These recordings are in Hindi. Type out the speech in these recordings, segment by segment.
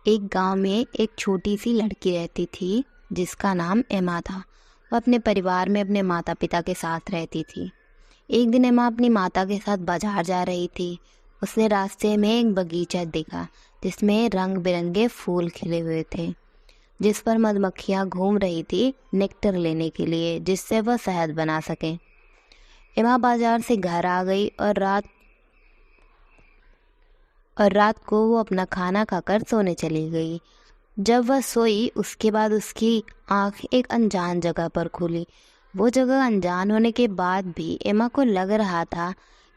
एक गांव में एक छोटी सी लड़की रहती थी जिसका नाम एमा था। वह अपने परिवार में अपने माता पिता के साथ रहती थी। एक दिन एमा अपनी माता के साथ बाजार जा रही थी। उसने रास्ते में एक बगीचा देखा जिसमें रंग बिरंगे फूल खिले हुए थे, जिस पर मधुमक्खियाँ घूम रही थी नेक्टर लेने के लिए, जिससे वह शहद बना सकें। एमा बाजार से घर आ गई और रात को वो अपना खाना खाकर सोने चली गई। जब वह सोई उसके बाद उसकी आंख एक अनजान जगह पर खुली। वो जगह अनजान होने के बाद भी एमा को लग रहा था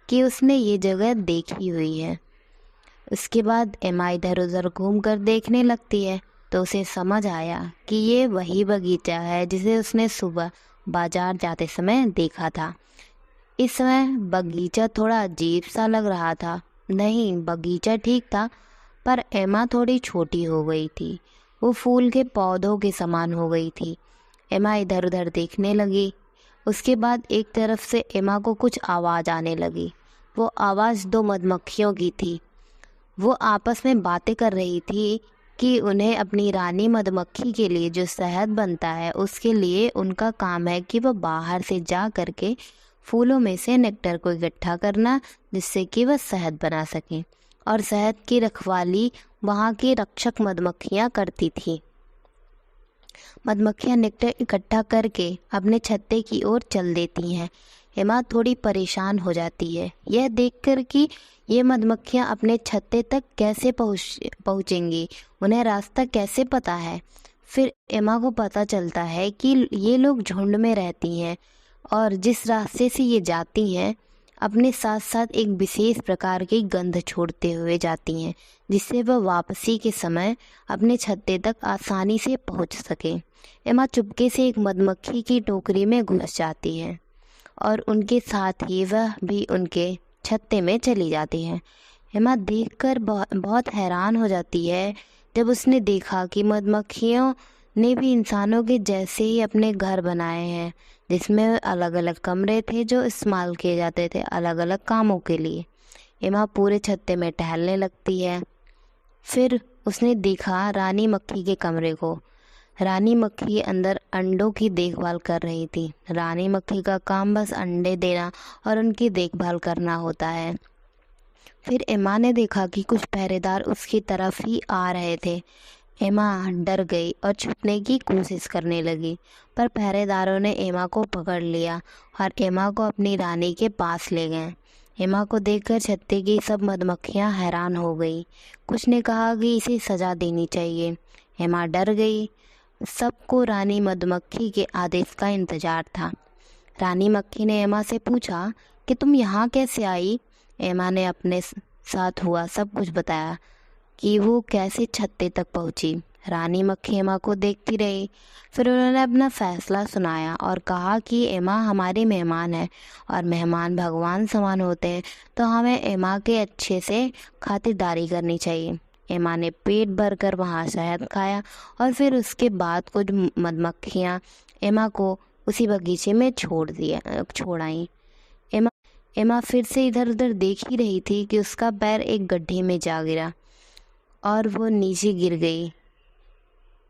कि उसने ये जगह देखी हुई है। उसके बाद एमा इधर उधर घूमकर देखने लगती है तो उसे समझ आया कि ये वही बगीचा है जिसे उसने सुबह बाजार जाते समय देखा था। इस समय बगीचा थोड़ा अजीब सा लग रहा था। नहीं, बगीचा ठीक था, पर एमा थोड़ी छोटी हो गई थी। वो फूल के पौधों के समान हो गई थी। एमा इधर उधर देखने लगी। उसके बाद एक तरफ से एमा को कुछ आवाज़ आने लगी। वो आवाज़ दो मधुमक्खियों की थी। वो आपस में बातें कर रही थी कि उन्हें अपनी रानी मधुमक्खी के लिए जो शहद बनता है उसके लिए उनका काम है कि वह बाहर से जा करके फूलों में से नेक्टर को इकट्ठा करना, जिससे कि वह शहद बना सकें। और शहद की रखवाली वहाँ की रक्षक मधुमक्खियाँ करती थी। मधुमक्खियाँ नेक्टर इकट्ठा करके अपने छत्ते की ओर चल देती हैं। एमा थोड़ी परेशान हो जाती है यह देखकर कि ये मधुमक्खियाँ अपने छत्ते तक कैसे पहुँचेंगी, उन्हें रास्ता कैसे पता है। फिर एमा को पता चलता है कि ये लोग झुंड में रहती हैं और जिस रास्ते से ये जाती हैं अपने साथ साथ एक विशेष प्रकार की गंध छोड़ते हुए जाती हैं, जिससे वह वापसी के समय अपने छत्ते तक आसानी से पहुंच सके। एमा चुपके से एक मधुमक्खी की टोकरी में घुस जाती है और उनके साथ ही वह भी उनके छत्ते में चली जाती है। एमा देखकर बहुत हैरान हो जाती है जब उसने देखा कि मधुमक्खियों ने भी इंसानों के जैसे ही अपने घर बनाए हैं, जिसमें अलग अलग कमरे थे जो इस्तेमाल किए जाते थे अलग अलग कामों के लिए। एमा पूरे छत्ते में टहलने लगती है। फिर उसने देखा रानी मक्खी के कमरे को। रानी मक्खी अंदर अंडों की देखभाल कर रही थी। रानी मक्खी का काम बस अंडे देना और उनकी देखभाल करना होता है। फिर एमा ने देखा कि कुछ पहरेदार उसकी तरफ ही आ रहे थे। एमा डर गई और छुपने की कोशिश करने लगी, पर पहरेदारों ने एमा को पकड़ लिया और एमा को अपनी रानी के पास ले गए। एमा को देखकर छत्ते की सब मधुमक्खियां हैरान हो गई। कुछ ने कहा कि इसे सज़ा देनी चाहिए। एमा डर गई। सबको रानी मधुमक्खी के आदेश का इंतज़ार था। रानी मक्खी ने एमा से पूछा कि तुम यहाँ कैसे आई। एमा ने अपने साथ हुआ सब कुछ बताया कि वो कैसे छत्ते तक पहुंची। रानी मक्खी एमा को देखती रही। फिर उन्होंने अपना फैसला सुनाया और कहा कि एमा हमारी मेहमान है और मेहमान भगवान समान होते हैं, तो हमें एमा के अच्छे से खातिरदारी करनी चाहिए। एमा ने पेट भरकर वहाँ शहद खाया और फिर उसके बाद कुछ मधुमक्खियाँ एमा को उसी बगीचे में छोड़ आई। एमा फिर से इधर उधर देख ही रही थी कि उसका पैर एक गड्ढे में जा गिरा और वो नीचे गिर गई।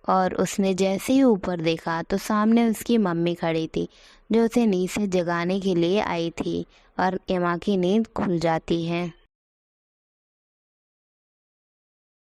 और उसने जैसे ही ऊपर देखा तो सामने उसकी मम्मी खड़ी थी, जो उसे नींद से जगाने के लिए आई थी और एमा की नींद खुल जाती है।